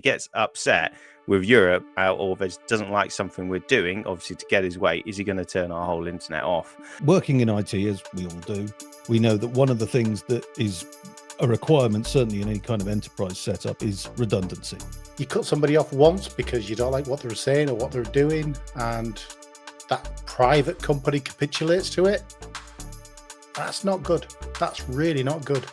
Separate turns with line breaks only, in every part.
gets upset with Europe or doesn't like something we're doing, obviously to get his way, is he going to turn our whole internet off?
Working in IT, as we all do, we know that one of the things that is a requirement, certainly in any kind of enterprise setup, is redundancy.
You cut somebody off once because you don't like what they're saying or what they're doing, and that private company capitulates to it. That's not good. That's really not good.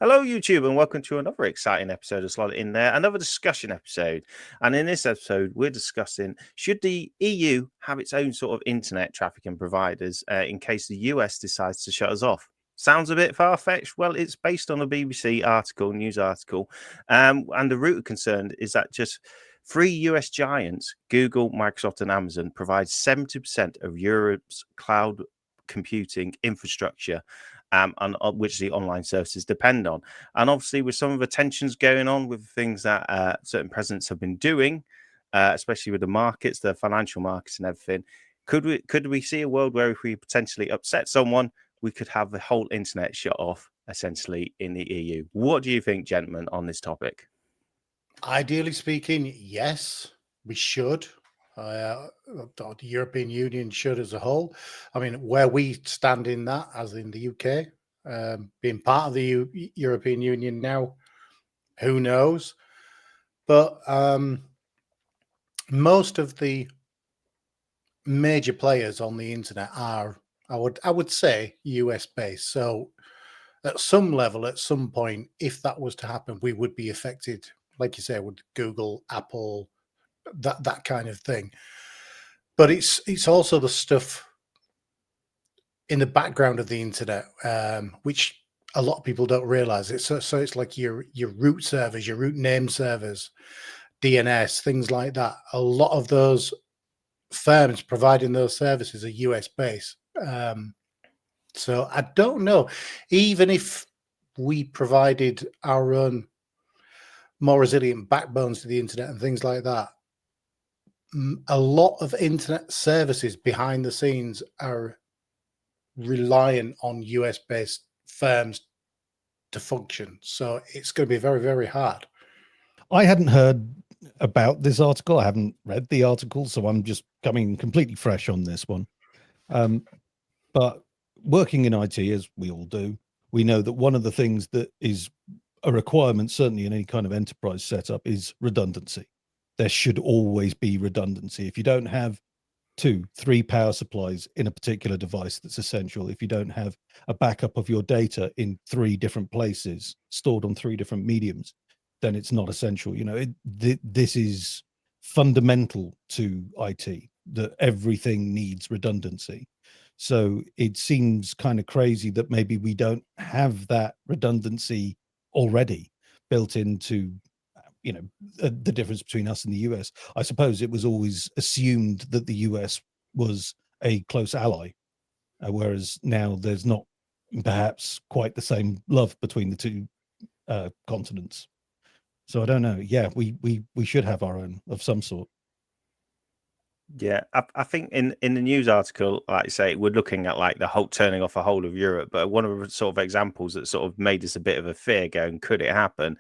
Hello, YouTube, and welcome to another exciting episode of Slot It In There, another discussion episode. And in this episode, we're discussing, should the EU have its own sort of internet traffic and providers in case the US decides to shut us off? Sounds a bit far-fetched. Well, it's based on a BBC article, news article. And the root of concern is that just three US giants, Google, Microsoft, and Amazon, provide 70% of Europe's cloud computing infrastructure, and which the online services depend on. And obviously, with some of the tensions going on with things that certain presidents have been doing, especially with the markets, the financial markets, and everything, could we see a world where if we potentially upset someone, we could have the whole internet shut off essentially in the EU? What do you think, gentlemen, on this topic?
Ideally speaking, yes, we should. The European Union should as a whole. I mean, where we stand in that, as in the UK, being part of the European Union now, who knows? But most of the major players on the internet are, I would say, US based. So at some level, at some point, if that was to happen, we would be affected, like you say, with Google, Apple, that kind of thing. But it's also the stuff in the background of the internet, which a lot of people don't realize. So it's like your root servers, your root name servers, DNS, things like that. A lot of those firms providing those services are US based. So I don't know, even if we provided our own more resilient backbones to the internet and things like that, a lot of internet services behind the scenes are reliant on US based firms to function. So it's going to be very, very hard.
I hadn't heard about this article. I haven't read the article, so I'm just coming completely fresh on this one. But working in IT, as we all do, we know that one of the things that is a requirement, certainly in any kind of enterprise setup, is redundancy. There should always be redundancy. If you don't have 2-3 power supplies in a particular device, that's essential. If you don't have a backup of your data in 3 different places, stored on 3 different mediums, then it's not essential. You know, this is fundamental to IT, that everything needs redundancy. So it seems kind of crazy that maybe we don't have that redundancy already built into, you know, the difference between us and the US. I suppose it was always assumed that the US was a close ally, whereas now there's not perhaps quite the same love between the two continents. So I don't know. Yeah, we should have our own of some sort.
Yeah, I think in the news article, like I say, we're looking at like the whole turning off a whole of Europe. But one of the sort of examples that sort of made us a bit of a fear going, could it happen?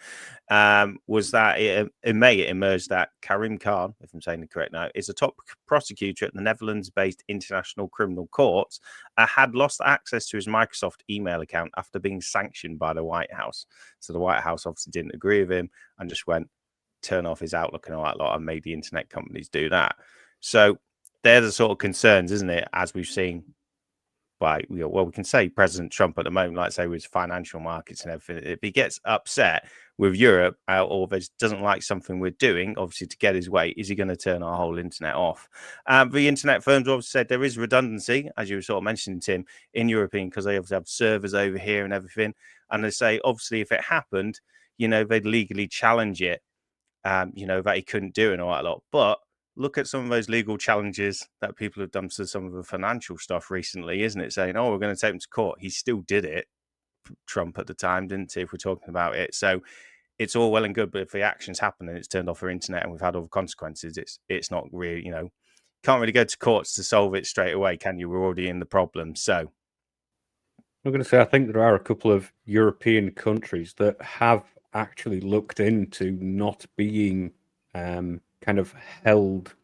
Was that in May it emerged that Karim Khan, if I'm saying it correct now, is a top prosecutor at the Netherlands-based International Criminal Court, had lost access to his Microsoft email account after being sanctioned by the White House. So the White House obviously didn't agree with him and just went, turn off his Outlook and all that lot, and made the internet companies do that. So they're the sort of concerns, isn't it? As we've seen by, well, we can say President Trump at the moment, like say with financial markets and everything, if he gets upset with Europe or doesn't like something we're doing, obviously to get his way, is he going to turn our whole internet off? The internet firms obviously said there is redundancy, as you were sort of mentioning, Tim, in European, because they obviously have servers over here and everything. And they say, obviously, if it happened, you know, they'd legally challenge it, you know, that he couldn't do and all that lot. But look at some of those legal challenges that people have done to some of the financial stuff recently, isn't it? Saying, oh, we're going to take him to court. He still did it, Trump at the time, didn't he, if we're talking about it? So it's all well and good, but if the actions happen and it's turned off our internet and we've had other consequences, it's not really, you know, can't really go to courts to solve it straight away, can you? We're already in the problem. So
I'm going to say I think there are a couple of European countries that have actually looked into not being kind of held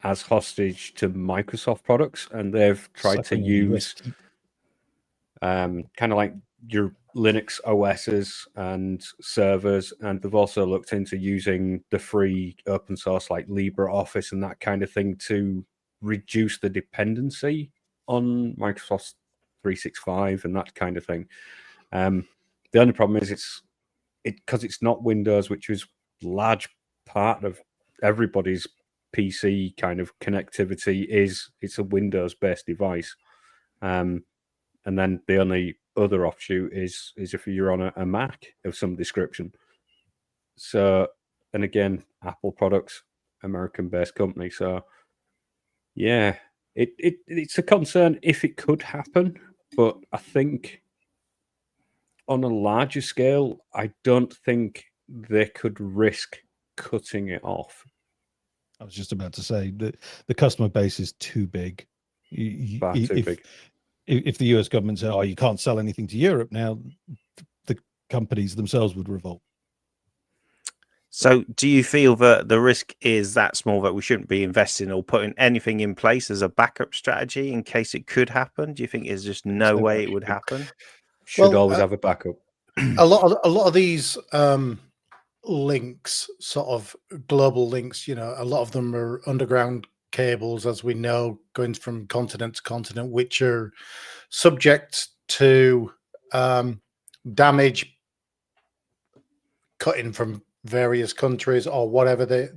as hostage to Microsoft products, and they've tried to
Sucking on US
use
teeth.
kind of like your Linux OSs and servers, and they've also looked into using the free open source like LibreOffice and that kind of thing to reduce the dependency on Microsoft 365 and that kind of thing. The only problem is because it's not Windows, which is large part of everybody's PC kind of connectivity, it's a Windows-based device. And then the only other offshoot is if you're on a Mac of some description. So, and again, Apple products, American-based company. So, yeah, it's a concern if it could happen, but I think on a larger scale, I don't think they could risk cutting it off.
I was just about to say that the customer base is too big.
Far too big.
If the US government said, "Oh, you can't sell anything to Europe now," the companies themselves would revolt.
So do you feel that the risk is that small that we shouldn't be investing or putting anything in place as a backup strategy in case it could happen? Do you think there's just no way it would happen?
Should always have a backup.
A lot of these links, sort of global links, a lot of them are underground cables, as we know, going from continent to continent, which are subject to damage cutting from various countries or whatever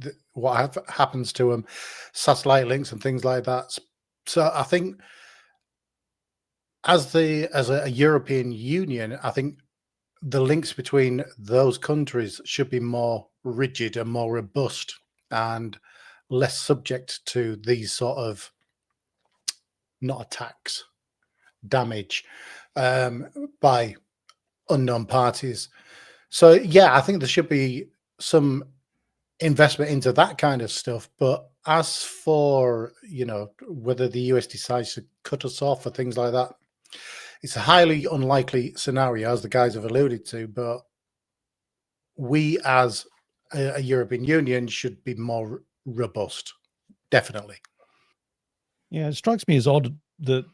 happens to them, satellite links and things like that. So I think as a European Union, I think the links between those countries should be more rigid and more robust and less subject to these sort of not attacks, damage by unknown parties. So yeah, I think there should be some investment into that kind of stuff. But as for whether the US decides to cut us off or things like that, it's a highly unlikely scenario, as the guys have alluded to. But we, as a European Union, should be more robust. Definitely.
Yeah, it strikes me as odd that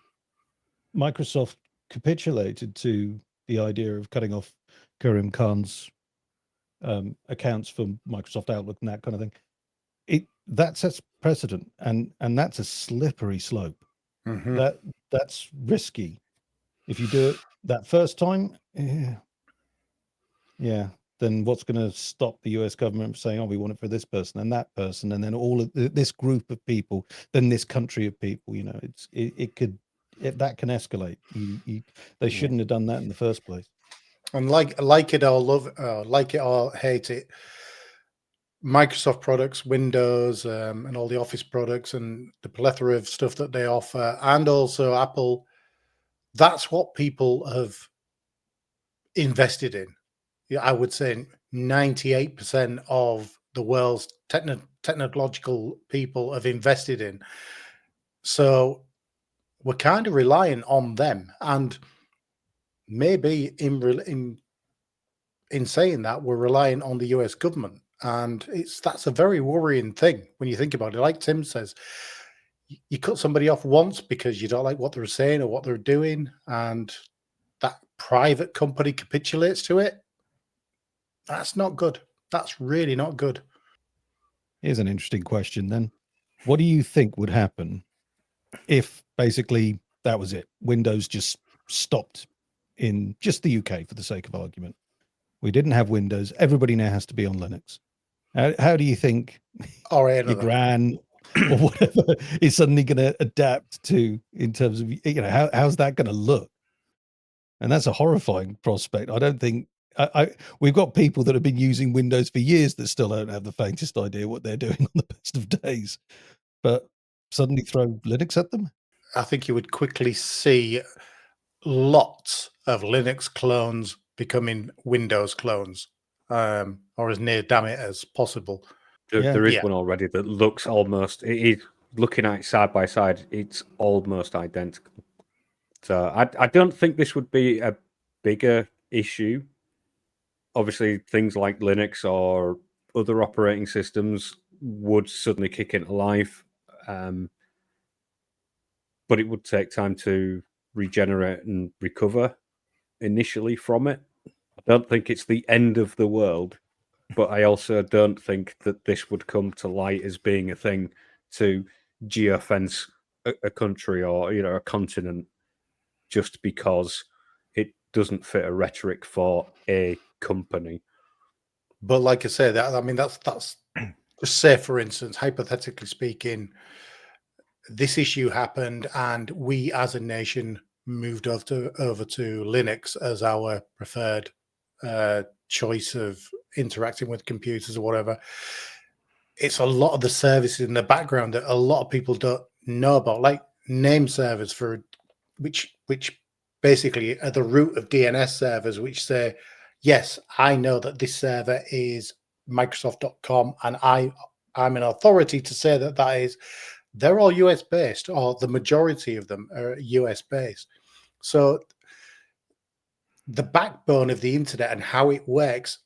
Microsoft capitulated to the idea of cutting off Karim Khan's accounts for Microsoft Outlook and that kind of thing. That sets precedent, and that's a slippery slope.
Mm-hmm.
That's risky. If you do it that first time, yeah, then what's going to stop the US government from saying, "Oh, we want it for this person and that person, and then all of this group of people, then this country of people"? That can escalate. They shouldn't have done that in the first place.
And like it or like it or hate it, Microsoft products, Windows, and all the Office products, and the plethora of stuff that they offer, and also Apple, that's what people have invested in. I would say 98% of the world's technological people have invested in. So we're kind of relying on them, and maybe in saying that, we're relying on the US government, and that's a very worrying thing when you think about it. Like Tim says, you cut somebody off once because you don't like what they're saying or what they're doing, and that private company capitulates to it. That's not good. That's really not good.
Here's an interesting question then. What do you think would happen if basically that was it? Windows just stopped in just the UK, for the sake of argument. We didn't have Windows. Everybody now has to be on Linux. How do you think your gran or whatever is suddenly going to adapt to, in terms of, how's that going to look? And that's a horrifying prospect. I don't think we've got people that have been using Windows for years that still don't have the faintest idea what they're doing on the best of days, but suddenly throw Linux at them.
I think you would quickly see lots of Linux clones becoming Windows clones, or as near damn it as possible.
There is one already that looks almost, it looking at it side by side, it's almost identical. So I don't think this would be a bigger issue. Obviously, things like Linux or other operating systems would suddenly kick into life, but it would take time to regenerate and recover initially from it. I don't think it's the end of the world, but I also don't think that this would come to light as being a thing to geofence a country or a continent just because it doesn't fit a rhetoric for a company.
But like I say, that's just say, for instance, hypothetically speaking, this issue happened and we as a nation moved over to Linux as our preferred choice of interacting with computers or whatever. It's a lot of the services in the background that a lot of people don't know about, like name servers for which basically are the root of DNS servers, which say, yes, I know that this server is Microsoft.com and I'm an authority to say that that is. They're all US based, or the majority of them are US based. So the backbone of the internet and how it works,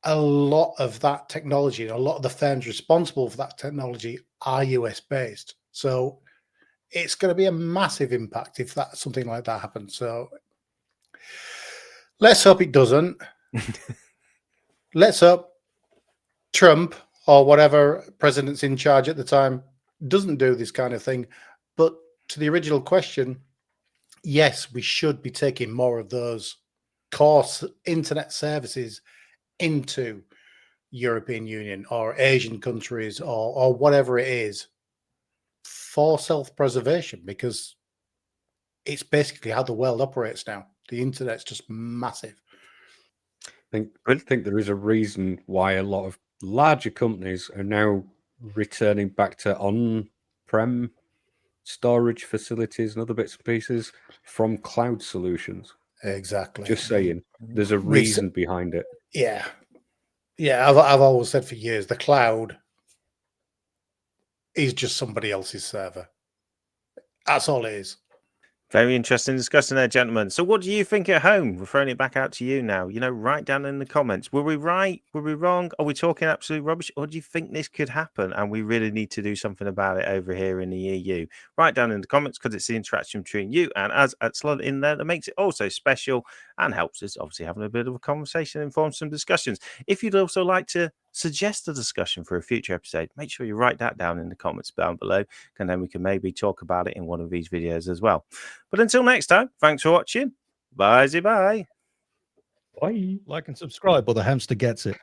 a lot of that technology and a lot of the firms responsible for that technology are US based. So it's going to be a massive impact if that something like that happens. So let's hope it doesn't. Let's hope Trump or whatever president's in charge at the time doesn't do this kind of thing. But to the original question, yes, we should be taking more of those core internet services into European Union or Asian countries or whatever it is for self-preservation, because it's basically how the world operates now. The internet's just massive.
I think there is a reason why a lot of larger companies are now returning back to on-prem storage facilities and other bits and pieces from cloud solutions.
Exactly.
Just saying, there's a reason behind it.
Yeah. I've always said for years, the cloud is just somebody else's server. That's all it is.
Very interesting discussion there, gentlemen. So what do you think at home? We're throwing it back out to you now. Write down in the comments. Were we right? Were we wrong? Are we talking absolute rubbish? Or do you think this could happen and we really need to do something about it over here in the EU? Write down in the comments, because it's the interaction between you and us at Slot in there that makes it also special and helps us obviously having a bit of a conversation and form some discussions. If you'd also like to suggest a discussion for a future episode, make sure you write that down in the comments down below, and then we can maybe talk about it in one of these videos as well. But until next time, thanks for watching. Bye.
Bye.
Like and subscribe, or the hamster gets it.